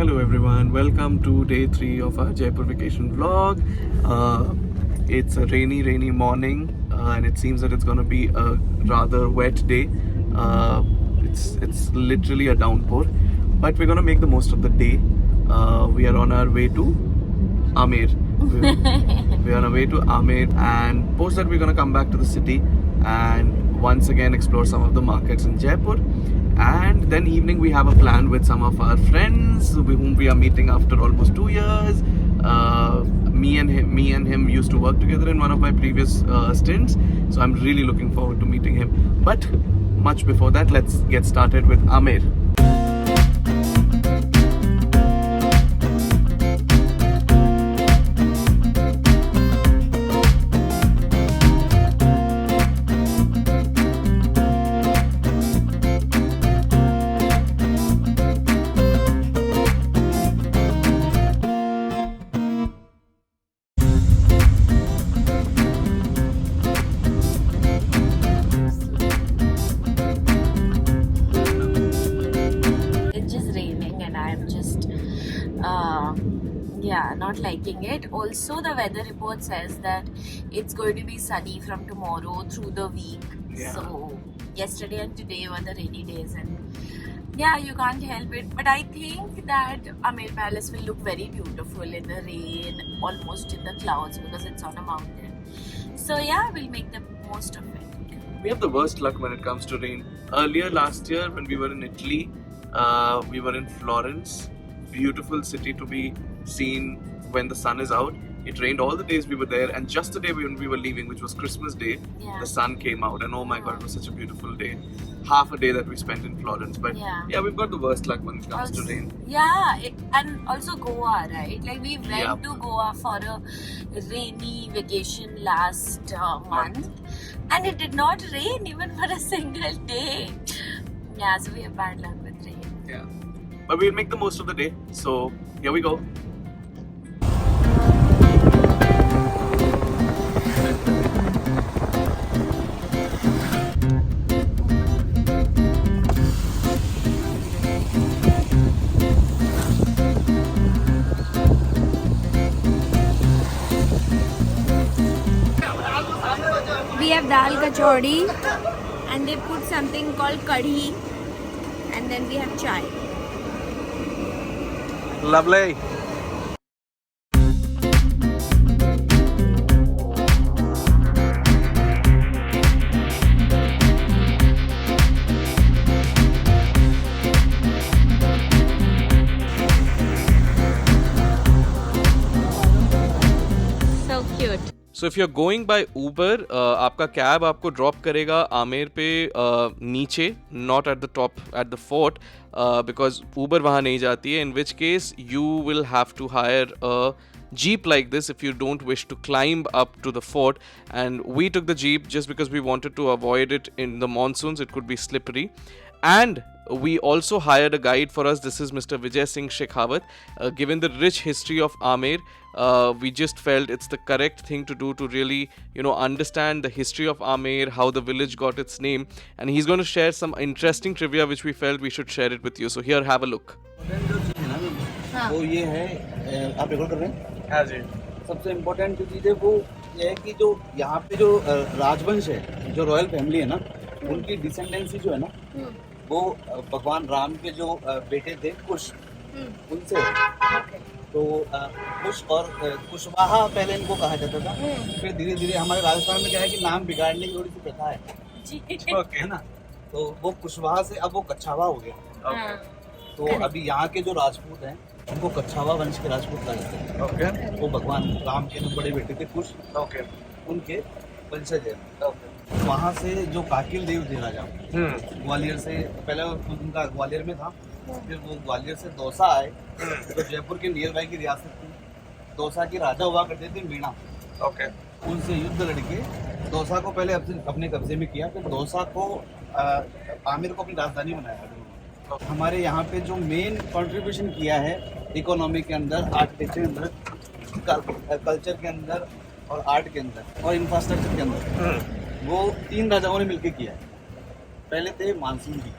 Hello everyone, welcome to day 3 of our Jaipur vacation vlog. It's a rainy morning and it seems that it's gonna be a rather wet day. It's literally a downpour, but we're gonna make the most of the day. We are on our way to Amer. We're on our way to Amer, and post that we're gonna come back to the city and once again explore some of the markets in Jaipur. And then evening we have a plan with some of our friends whom we are meeting after almost 2 years. Me and him used to work together in one of my previous stints, so I'm really looking forward to meeting him. But much before that, let's get started with Amer. Not liking it. Also, the weather report says that it's going to be sunny from tomorrow through the week. Yeah. So yesterday and today were the rainy days, and yeah, you can't help it. But I think that Amer Palace will look very beautiful in the rain, almost in the clouds, because it's on a mountain. So yeah, we'll make the most of it. We have the worst luck when it comes to rain. Earlier last year when we were in Italy, we were in Florence, beautiful city to be seen when the sun is out. It rained all the days we were there, and just the day when we were leaving, which was Christmas Day, the sun came out, and oh my god, it was such a beautiful day. Half a day that we spent in Florence. But yeah, we've got the worst luck when it comes to rain. Yeah, and also Goa, right? Like we went to Goa for a rainy vacation last month, and it did not rain even for a single day. Yeah, so we have bad luck with rain. Yeah, but we'll make the most of the day. So here we go. We have dal kachori, and they put something called kadhi, and then we have chai. Lovely. So cute. So if you're going by Uber, आपका cab आपको drop करेगा आमेर पे नीचे, not at the top at the fort, because Uber वहाँ नहीं जाती है. In which case you will have to hire a jeep like this if you don't wish to climb up to the fort. And we took the jeep just because we wanted to avoid it in the monsoons. It could be slippery. And we also hired a guide for us. This is Mr. Vijay Singh Shekhawat. Given the rich history of Amer, we just felt it's the correct thing to do to really, understand the history of Amer, how the village got its name, and he's going to share some interesting trivia which we felt we should share it with you. So here, have a look. वो ये है, आप record कर रहे हैं? हाँ जी. सबसे important जो चीज़ है वो ये है कि जो यहाँ पे जो राजवंश है, जो रॉयल फैमिली है ना, उनकी डिसेंडेंसी जो है ना, वो भगवान राम के जो बेटे थे कुश, उनसे तो कुश और कुशवाहा पहले इनको कहा जाता था. फिर धीरे धीरे हमारे राजस्थान में क्या है कि नाम बिगाड़ने की थोड़ी सी प्रथा है, है ना, तो वो कुशवाहा से अब वो कच्छावा हो गया. तो अभी यहाँ के जो राजपूत हैं उनको कच्छावा वंश के राजपूत कहा जाता है. वो भगवान राम के जो बड़े बेटे थे कुश, उनके वंशज है. वहाँ से जो काकिल देव थे राजा, ग्वालियर से पहले उनका ग्वालियर में था, फिर वो ग्वालियर से दौसा आए, तो जयपुर के नियर बाई की रियासत थी. दौसा के राजा हुआ करते थे मीणा. उनसे युद्ध लड़के दौसा को पहले अपने कब्जे में किया, फिर दौसा को आमिर को अपनी राजधानी बनाया. हमारे यहाँ पे जो मेन कंट्रीब्यूशन किया है इकोनॉमी के अंदर, आर्किटेक्चर के अंदर, कल्चर के अंदर और आर्ट के अंदर और इंफ्रास्ट्रक्चर के अंदर, वो 3 राजाओं ने मिलकर किया है. पहले थे मानसिंह जी,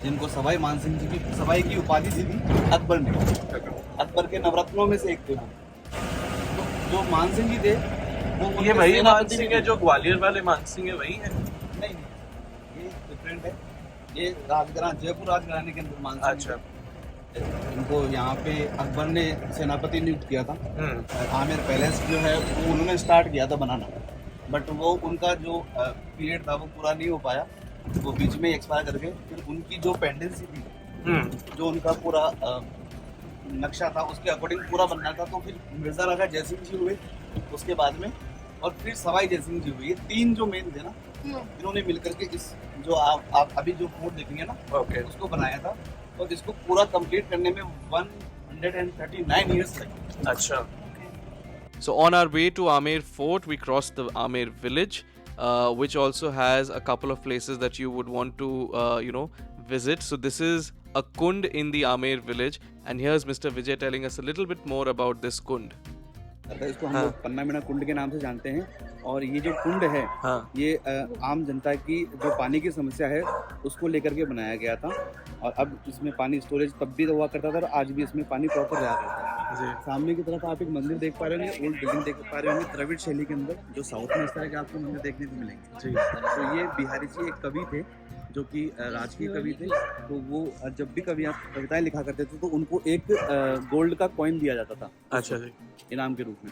जिनको सवाई मानसिंह जी की सवाई की उपाधि दी थी अकबर ने. अकबर के नवरत्नों में से एक थे वो। तो जो मान सिंह जी थे वो ये उनके वही मान सेनापति सिंह थे। है जो ग्वालियर वाले मान सिंह है, वही है? नहीं, ये डिफरेंट है। ये राजघराना, जयपुर राजघराने के अंदर मान सिंह अच्छा। थे। इनको यहाँ पे अकबर ने सेनापति नियुक्त किया था। आमेर पैलेस जो है वो उन्होंने स्टार्ट किया था बनाना, बट वो उनका जो पीरियड था वो पूरा नहीं हो पाया, वो बीच में एक्सपायर कर गए। फिर उनकी जो पेंडेंसी थी, जो उनका पूरा नक्शा था उसके अकॉर्डिंग पूरा बनना था, तो फिर मिर्जा राजा जयसिंह जी हुए उसके बाद में, और फिर सवाई जयसिंह जी हुए। ये तीन जो मेन थे ना, इन्होंने मिलकर के इस जो आप अभी जो फोर्ट देखेंगे ना, उसको बनाया था, और इसको पूरा कंप्लीट करने में 139 इयर्स लगे। अच्छा। So on our way to Amer Fort, we crossed the Amer village, which also has a couple of places that you would want to, visit. So this is a kund in the Amer village, and here's Mr. Vijay telling us a little bit more about this kund. इसको हम लोग पन्ना मीणा कुंड के नाम से जानते हैं, और ये जो कुंड है ये आम जनता की जो पानी की समस्या है उसको लेकर के बनाया गया था, और अब इसमें पानी स्टोरेज तब भी हुआ करता था और आज भी इसमें पानी प्रॉपर रहा करता है। सामने की तरफ आप एक मंदिर देख पा रहे होंगे, ओल्ड बिल्डिंग देख पा रहे होंगे द्रविड़ शैली के अंदर, जो साउथ में इस तरह के आपको मंदिर देखने को मिलेंगे। तो ये बिहारी जी एक कवि थे जो कि राजकीय कवि थे, तो वो जब भी कविताएं लिखा करते थे तो उनको एक गोल्ड का कॉइन दिया जाता था, अच्छा जी, इनाम के रूप में।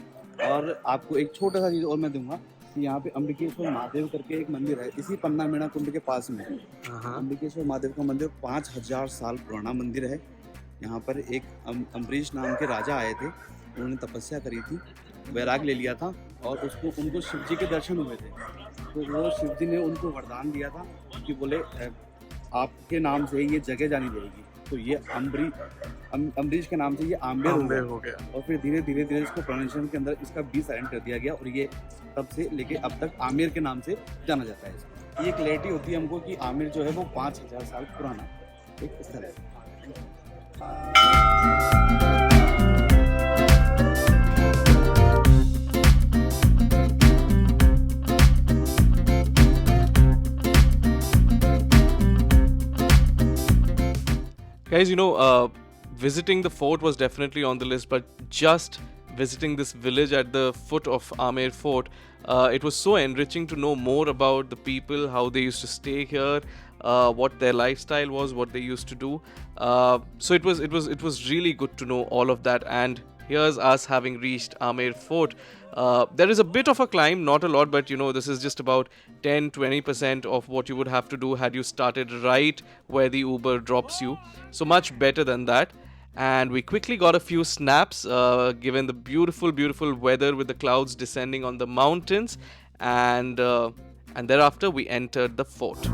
और आपको एक छोटा सा चीज़ और मैं दूंगा कि यहाँ पे अम्बिकेश्वर महादेव करके एक मंदिर है, इसी पन्ना मीणा कुंड के पास में। अम्बिकेश्वर महादेव का मंदिर 5000 साल पुराना मंदिर है। यहाँ पर एक अम्बरीश नाम के राजा आए थे, उन्होंने तपस्या करी थी, वैराग ले लिया था, और उनको शिव जी के दर्शन हुए थे, तो वो शिव जी ने उनको वरदान दिया था कि बोले आपके नाम से ये जगह जानी जाएगी। तो ये अम्बरीश के नाम से ये आम्बेर हो गया, और फिर धीरे धीरे इसको प्रोनाउंसिएशन के अंदर इसका बी साइलेंट कर दिया गया, और ये तब से लेके अब तक आमेर के नाम से जाना जाता है। ये क्लैरिटी होती है हमको कि आमेर जो है वो 5000 साल पुराना एक स्थल है। Guys, visiting the fort was definitely on the list, but just visiting this village at the foot of Amer Fort, it was so enriching to know more about the people, how they used to stay here, what their lifestyle was, what they used to do. So it was really good to know all of that. And here's us having reached Amer Fort. There is a bit of a climb, not a lot, but this is just about 10-20% of what you would have to do had you started right where the Uber drops you. So much better than that. And we quickly got a few snaps given the beautiful weather with the clouds descending on the mountains, and thereafter we entered the fort.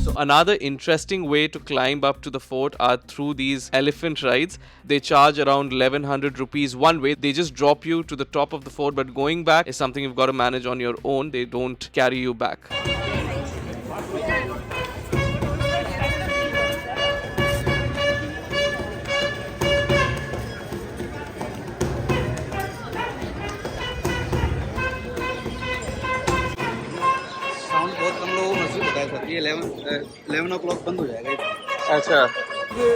So another interesting way to climb up to the fort are through these elephant rides. They charge around 1100 rupees one way. They just drop you to the top of the fort, but going back is something you've got to manage on your own. They don't carry you back. ये 11 o'clock बंद हो जाएगा। अच्छा, ये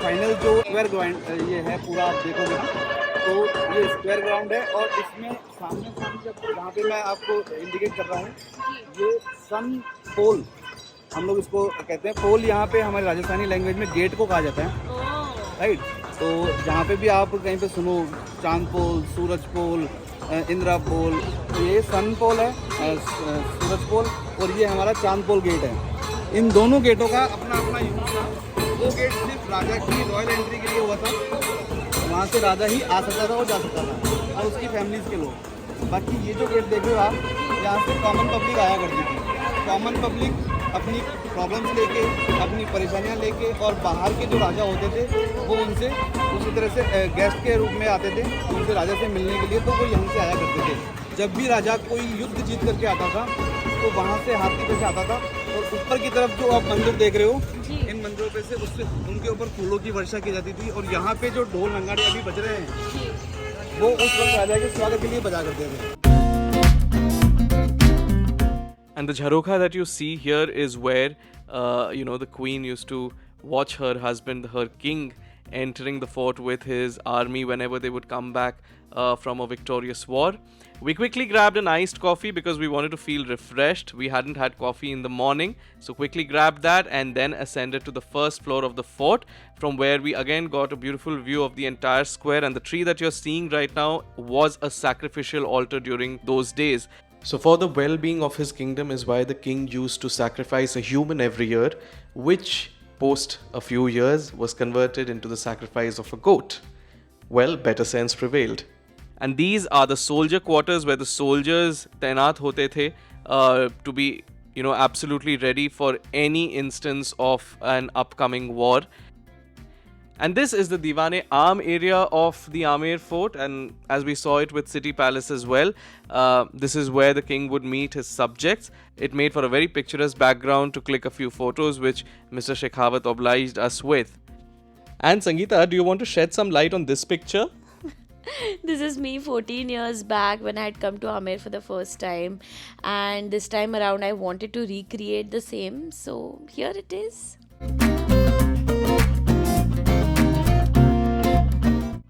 final जो square ground ये है पूरा आप देखोगे ना, तो ये स्क्वायर ग्राउंड है, और इसमें सामने जहाँ पे मैं आपको इंडिकेट कर रहा हूँ, ये सन पोल हम लोग इसको कहते हैं। पोल यहाँ पे हमारे राजस्थानी लैंग्वेज में गेट को कहा जाता है, राइट। तो जहाँ पे भी आप कहीं पे सुनो चांद पोल, सूरज पोल, इंदिरा पोल, तो ये सन पोल है, सूरज पोल, और ये हमारा चांद पोल गेट है। इन दोनों गेटों का अपना अपना यूज था। वो गेट सिर्फ राजा की रॉयल एंट्री के लिए हुआ था, वहाँ से राजा ही आ सकता था और जा सकता था, और उसकी फैमिलीज के लोग। बाकी ये जो गेट देख रहे हो आप, यहाँ से कॉमन पब्लिक आया करती थी। कॉमन पब्लिक अपनी प्रॉब्लम्स लेके, अपनी परेशानियाँ लेके, और बाहर के जो राजा होते थे वो उनसे उसी तरह से गेस्ट के रूप में आते थे उनसे राजा से मिलने के लिए, तो वो यहाँ से आया करते थे। जब भी राजा कोई युद्ध जीत करके आता था तो वहाँ से हाथी पे से आता था, और ऊपर की तरफ जो आप मंदिर देख रहे हो, इन मंदिरों पे से उससे उनके ऊपर फूलों की वर्षा की जाती थी। और यहाँ पे जो ढोल नगाड़े अभी बज रहे हैं वो उस वक्त राजा के स्वागत के लिए बजा करते थे। And the jharokha that you see here is where, the queen used to watch her husband, her king, entering the fort with his army whenever they would come back from a victorious war. We quickly grabbed an iced coffee because we wanted to feel refreshed. We hadn't had coffee in the morning, so quickly grabbed that and then ascended to the first floor of the fort, from where we again got a beautiful view of the entire square. And the tree that you're seeing right now was a sacrificial altar during those days. So, for the well being of his kingdom, is why the king used to sacrifice a human every year, which, post a few years, was converted into the sacrifice of a goat. Well, better sense prevailed. And these are the soldier quarters where the soldiers tainat hote the to be, absolutely ready for any instance of an upcoming war. And this is the Diwane Am area of the Amer fort, and as we saw it with City Palace as well, this is where the king would meet his subjects. It made for a very picturesque background to click a few photos, which Mr. Shekhawat obliged us with. And Sangeeta, do you want to shed some light on this picture? This is me 14 years back when I had come to Amer for the first time, and this time around I wanted to recreate the same, so here it is.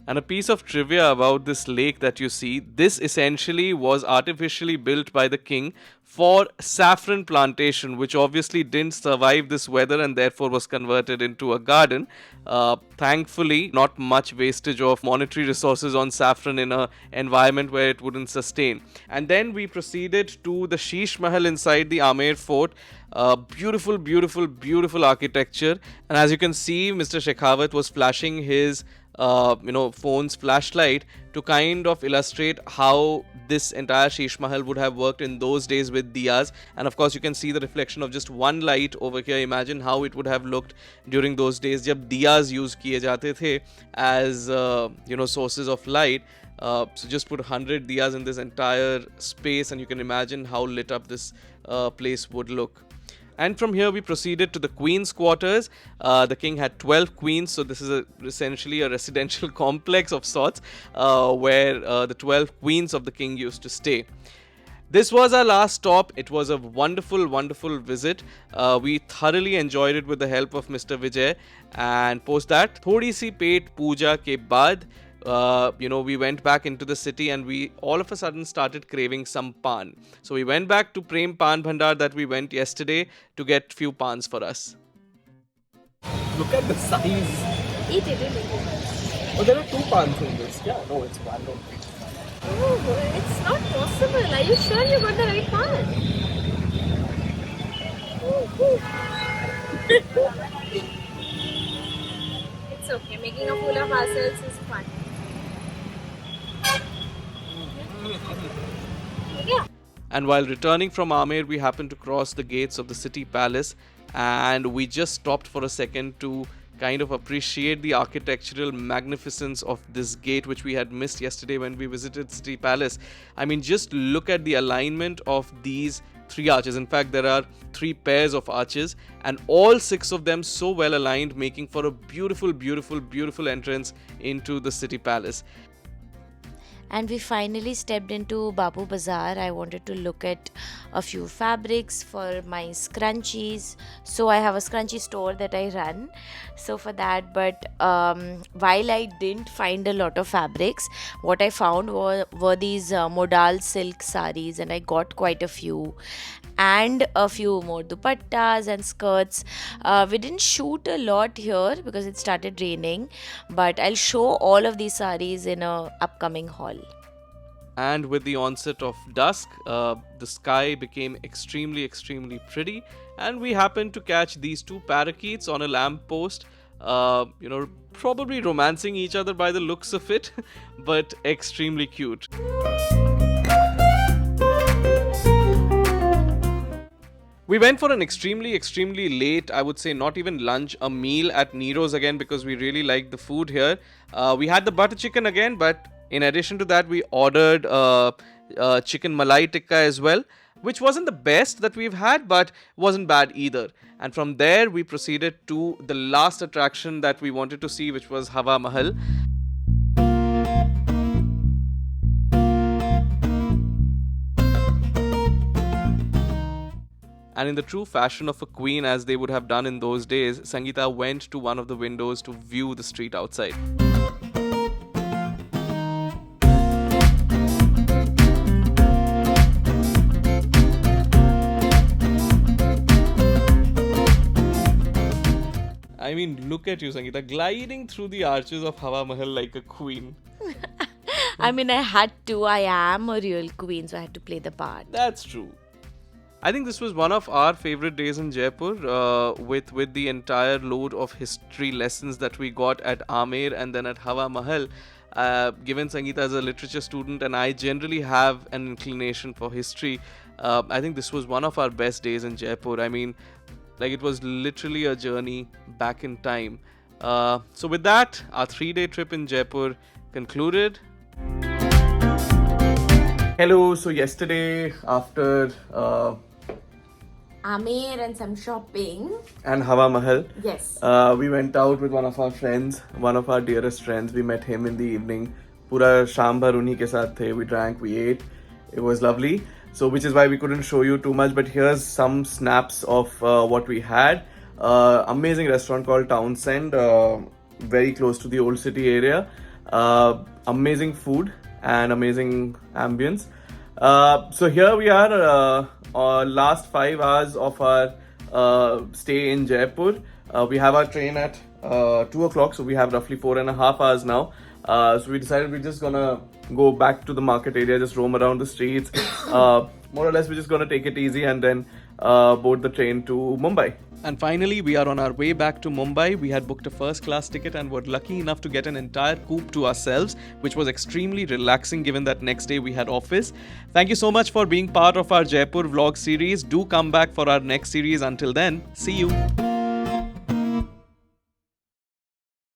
And a piece of trivia about this lake that you see, this essentially was artificially built by the king for saffron plantation, which obviously didn't survive this weather and therefore was converted into a garden. Thankfully, not much wastage of monetary resources on saffron in an environment where it wouldn't sustain. And then we proceeded to the Sheesh Mahal inside the Amer fort. Beautiful, beautiful, beautiful architecture. And as you can see, Mr. Shekhawat was flashing his phone's flashlight to kind of illustrate how this entire Sheesh Mahal would have worked in those days with diyas. And of course, you can see the reflection of just one light over here. Imagine how it would have looked during those days jab diyas use kiye jate the as sources of light. So just put 100 diyas in this entire space and you can imagine how lit up this place would look. And from here we proceeded to the queen's quarters. The king had 12 queens, so this is essentially a residential complex of sorts where the 12 queens of the king used to stay. This was our last stop. It was a wonderful, wonderful visit. We thoroughly enjoyed it with the help of Mr. Vijay. And post that, thodi si pet puja ke baad, we went back into the city and we all of a sudden started craving some pan. So we went back to Prem Pan Bhandar that we went yesterday to get few pans for us. Look at the size. Eat it. Oh, there are two pans in this. Yeah, no, it's one only. Oh, it's not possible. Are you sure you got the right pan? It's okay. Making a fool of ourselves is fun. Yeah. And while returning from Amer, we happened to cross the gates of the city palace and we just stopped for a second to kind of appreciate the architectural magnificence of this gate, which we had missed yesterday when we visited City Palace. I mean, just look at the alignment of these three arches. In fact, there are 3 pairs of arches and all 6 of them so well aligned, making for a beautiful, beautiful, beautiful entrance into the City Palace. And we finally stepped into Babu Bazaar. I wanted to look at a few fabrics for my scrunchies. So I have a scrunchie store that I run. So for that, but while I didn't find a lot of fabrics, what I found were these modal silk saris, and I got quite a few. And a few more dupattas and skirts. We didn't shoot a lot here because it started raining, but I'll show all of these saris in a upcoming haul. And with the onset of dusk, the sky became extremely, extremely pretty, and we happened to catch these 2 parakeets on a lamppost, probably romancing each other by the looks of it, but extremely cute. We went for an extremely, extremely late, I would say not even lunch, a meal at Nero's again because we really liked the food here. We had the butter chicken again, but in addition to that, we ordered chicken malai tikka as well, which wasn't the best that we've had, but wasn't bad either. And from there, we proceeded to the last attraction that we wanted to see, which was Hawa Mahal. And in the true fashion of a queen, as they would have done in those days, Sangeeta went to one of the windows to view the street outside. I mean, look at you, Sangeeta, gliding through the arches of Hawa Mahal like a queen. I mean, I had to. I am a real queen, so I had to play the part. That's true. I think this was one of our favorite days in Jaipur, with the entire load of history lessons that we got at Amer and then at Hawa Mahal. Given Sangeeta as a literature student, and I generally have an inclination for history, I think this was one of our best days in Jaipur. I mean, like, it was literally a journey back in time. So with that, our 3-day trip in Jaipur concluded. Hello. So yesterday, after Amer and some shopping. and Hawa Mahal, Yes. we went out with one of our friends, one of our dearest friends. We met him in the evening. Pura sham bhar unhi ke saath the. We drank, we ate. It was lovely. So which is why we couldn't show you too much. But here's some snaps of what we had. Amazing restaurant called Townsend, very close to the old city area. Amazing food and amazing ambience. So here we are, last 5 hours of our stay in Jaipur. We have our train at 2 o'clock, so we have roughly 4.5 hours now. So we decided we're just gonna go back to the market area, just roam around the streets. More or less, we're just gonna take it easy and then board the train to Mumbai. And finally, we are on our way back to Mumbai. We had booked a first class ticket and were lucky enough to get an entire coupe to ourselves, which was extremely relaxing given that next day we had office. Thank you so much for being part of our Jaipur vlog series. Do come back for our next series. Until then, see you.